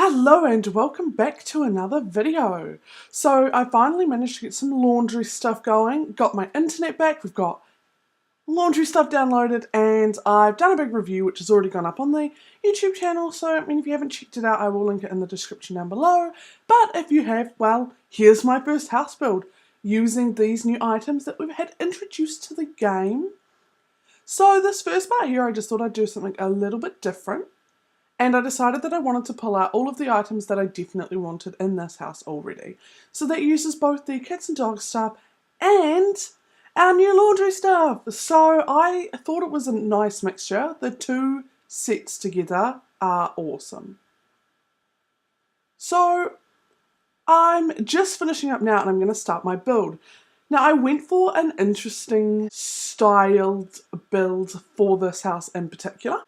Hello and welcome back to another video. So I finally managed to get some laundry stuff going, got my internet back, we've got laundry stuff downloaded, and I've done a big review which has already gone up on the YouTube channel, so if you haven't checked it out I will link it in the description down below. But if you have, well, here's my first house build using these new items that we've had introduced to the game. So this first part here I just thought I'd do something a little bit different. And I decided that I wanted to pull out all of the items that I definitely wanted in this house already. So that uses both the cats and dogs stuff and our new laundry stuff. So I thought it was a nice mixture. The two sets together are awesome. So I'm just finishing up now and I'm going to start my build. Now I went for an interesting styled build for this house in particular.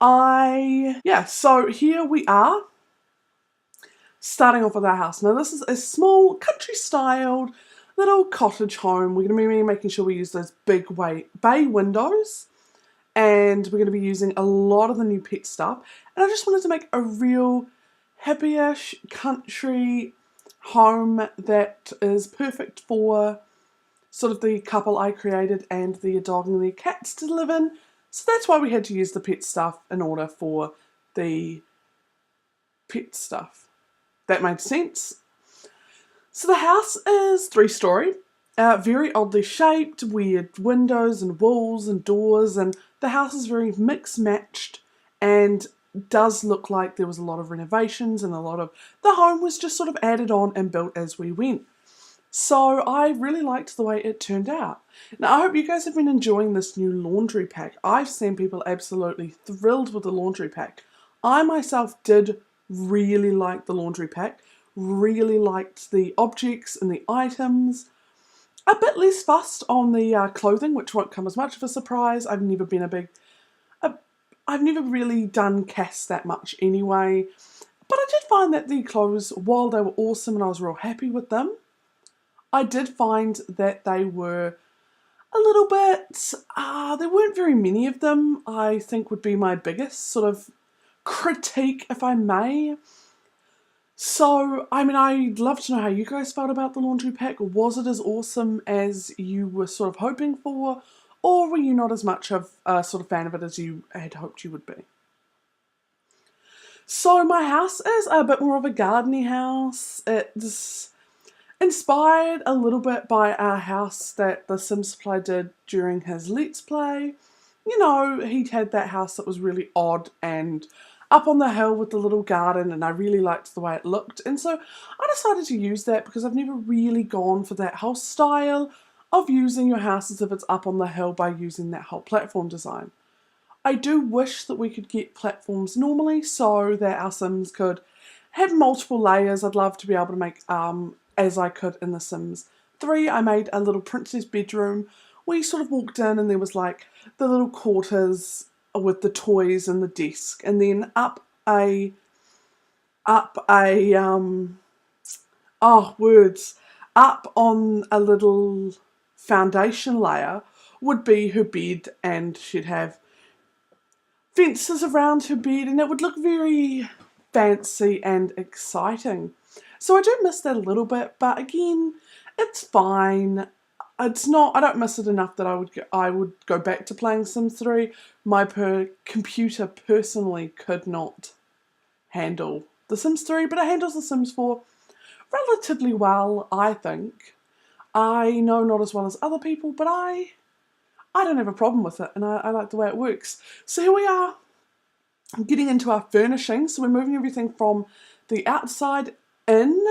So here we are, starting off with our house. Now this is a small country styled little cottage home. We're going to be making sure we use those big bay windows, and we're going to be using a lot of the new pet stuff. And I just wanted to make a real hippie-ish country home that is perfect for sort of the couple I created and the dog and the cats to live in. So that's why we had to use the pet stuff in order for the pet stuff. That made sense. So the house is 3-story, very oddly shaped, weird windows and walls and doors, and the house is very mix-matched and does look like there was a lot of renovations and a lot of the home was just sort of added on and built as we went. So I really liked the way it turned out. Now I hope you guys have been enjoying this new laundry pack. I've seen people absolutely thrilled with the laundry pack. I myself did really like the laundry pack, really liked the objects and the items. A bit less fussed on the clothing, which won't come as much of a surprise. I've never really done casts that much anyway. But I did find that the clothes, while they were awesome and I was real happy with them, I did find that they were a little bit, there weren't very many of them, I think would be my biggest sort of critique, if I may. So, I'd love to know how you guys felt about the laundry pack. Was it as awesome as you were sort of hoping for, or were you not as much of a sort of fan of it as you had hoped you would be? So my house is a bit more of a garden-y house. It's inspired a little bit by our house that the Sims Supply did during his Let's Play. You know, he'd had that house that was really odd and up on the hill with the little garden, and I really liked the way it looked. And so I decided to use that because I've never really gone for that whole style of using your house as if it's up on the hill by using that whole platform design. I do wish that we could get platforms normally so that our Sims could have multiple layers. I'd love to be able to make as I could in The Sims 3. I made a little princess bedroom where you sort of walked in and there was like the little quarters with the toys and the desk, and then up on a little foundation layer would be her bed, and she'd have fences around her bed and it would look very fancy and exciting. So I do miss that a little bit, but again, it's fine. It's not, I don't miss it enough that I would go back to playing Sims 3. My computer personally could not handle The Sims 3, but it handles The Sims 4 relatively well, I think. I know not as well as other people, but I don't have a problem with it, and I like the way it works. So here we are, getting into our furnishing. So we're moving everything from the outside in.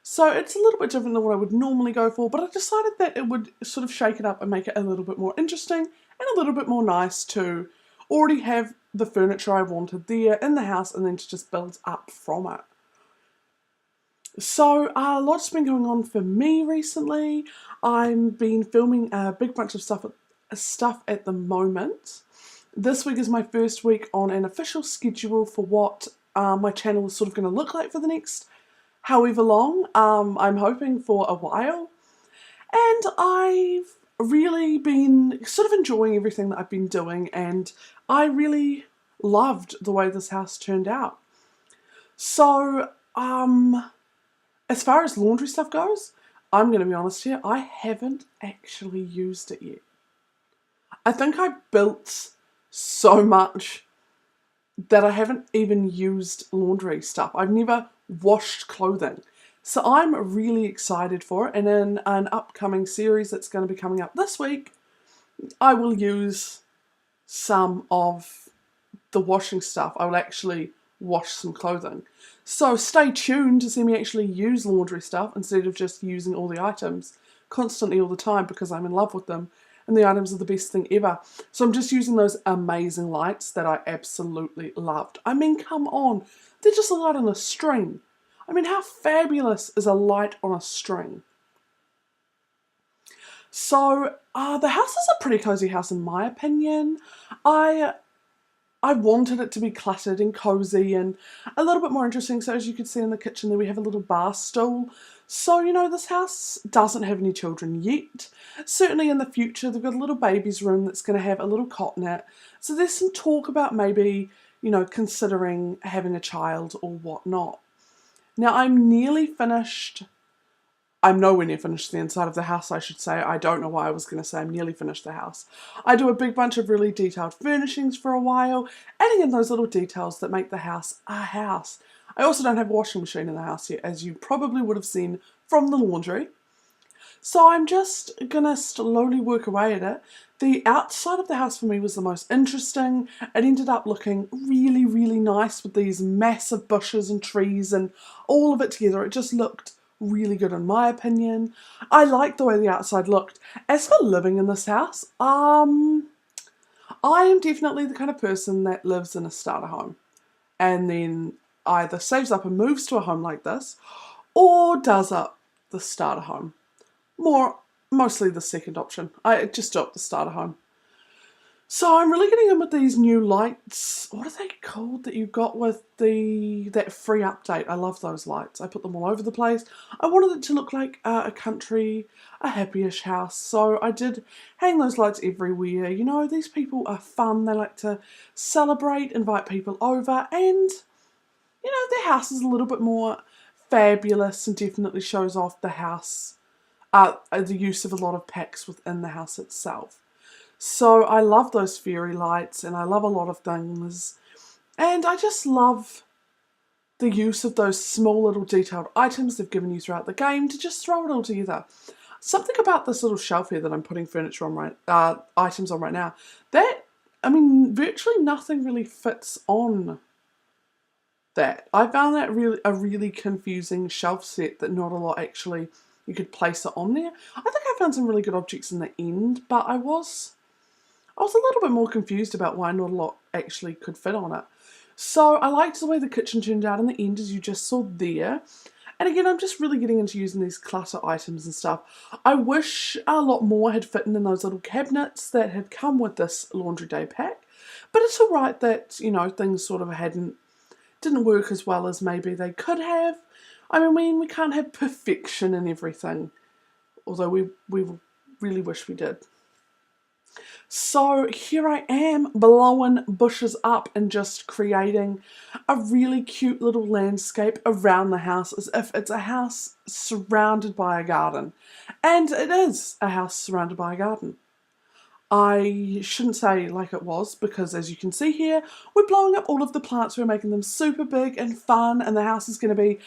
So it's a little bit different than what I would normally go for, but I decided that it would sort of shake it up and make it a little bit more interesting and a little bit more nice to already have the furniture I wanted there in the house and then to just build up from it. So a lot's been going on for me recently. I've been filming a big bunch of stuff at the moment. This week is my first week on an official schedule for what my channel is sort of going to look like for the next however long. I'm hoping for a while, and I've really been sort of enjoying everything that I've been doing, and I really loved the way this house turned out. So as far as laundry stuff goes, I'm going to be honest here, I haven't actually used it yet. I think I built so much that I haven't even used laundry stuff. I've never washed clothing. So I'm really excited for it, and in an upcoming series that's going to be coming up this week, I will use some of the washing stuff. I will actually wash some clothing. So stay tuned to see me actually use laundry stuff instead of just using all the items constantly all the time because I'm in love with them and the items are the best thing ever. So I'm just using those amazing lights that I absolutely loved. I mean, come on, they're just a light on a string. I mean, how fabulous is a light on a string? So the house is a pretty cozy house in my opinion. I wanted it to be cluttered and cozy and a little bit more interesting. So as you can see in the kitchen there, we have a little bar stool. So, you know, this house doesn't have any children yet. Certainly in the future, they've got a little baby's room that's going to have a little cot in it. So there's some talk about maybe, you know, considering having a child or whatnot. Now, I'm nearly finished. I'm nowhere near finished the inside of the house, I should say. I don't know why I was going to say I'm nearly finished the house. I do a big bunch of really detailed furnishings for a while, adding in those little details that make the house a house. I also don't have a washing machine in the house yet, as you probably would have seen from the laundry. So I'm just going to slowly work away at it. The outside of the house for me was the most interesting. It ended up looking really, really nice with these massive bushes and trees and all of it together. It just looked really good in my opinion. I liked the way the outside looked. As for living in this house, I am definitely the kind of person that lives in a starter home and then either saves up and moves to a home like this or does up the starter home. Mostly the second option. I just do up the starter home. So I'm really getting in with these new lights. What are they called that you got with that free update? I love those lights. I put them all over the place. I wanted it to look like a country, a happy-ish house. So I did hang those lights everywhere. You know, these people are fun. They like to celebrate, invite people over, and, you know, their house is a little bit more fabulous and definitely shows off the house, the use of a lot of packs within the house itself. So I love those fairy lights and I love a lot of things. And I just love the use of those small little detailed items they've given you throughout the game to just throw it all together. Something about this little shelf here that I'm putting furniture on items on right now, that, I mean, virtually nothing really fits on that. I found that a really confusing shelf set that not a lot actually, you could place it on there. I think I found some really good objects in the end, but I was a little bit more confused about why not a lot actually could fit on it. So I liked the way the kitchen turned out in the end, as you just saw there. And again, I'm just really getting into using these clutter items and stuff. I wish a lot more had fit in those little cabinets that had come with this laundry day pack. But it's alright that, you know, things sort of didn't work as well as maybe they could have. I mean, we can't have perfection in everything. Although we really wish we did. So here I am blowing bushes up and just creating a really cute little landscape around the house as if it's a house surrounded by a garden. And it is a house surrounded by a garden. I shouldn't say like it was because as you can see here, we're blowing up all of the plants. We're making them super big and fun and the house is going to be,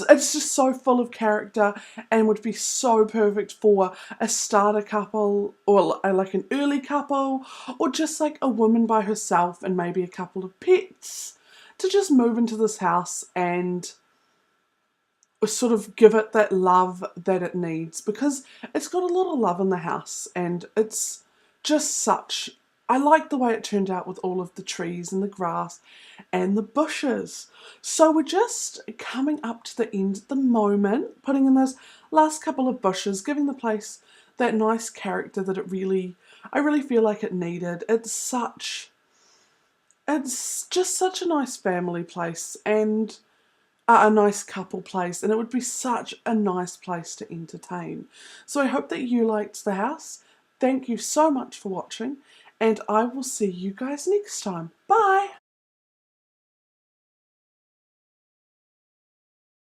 it's just so full of character and would be so perfect for a starter couple or like an early couple or just like a woman by herself and maybe a couple of pets to just move into this house and sort of give it that love that it needs because it's got a lot of love in the house and it's just I like the way it turned out with all of the trees and the grass and the bushes. So we're just coming up to the end at the moment, putting in those last couple of bushes, giving the place that nice character that I really feel like it needed. It's just such a nice family place and a nice couple place, and it would be such a nice place to entertain. So I hope that you liked the house. Thank you so much for watching, and I will see you guys next time. Bye!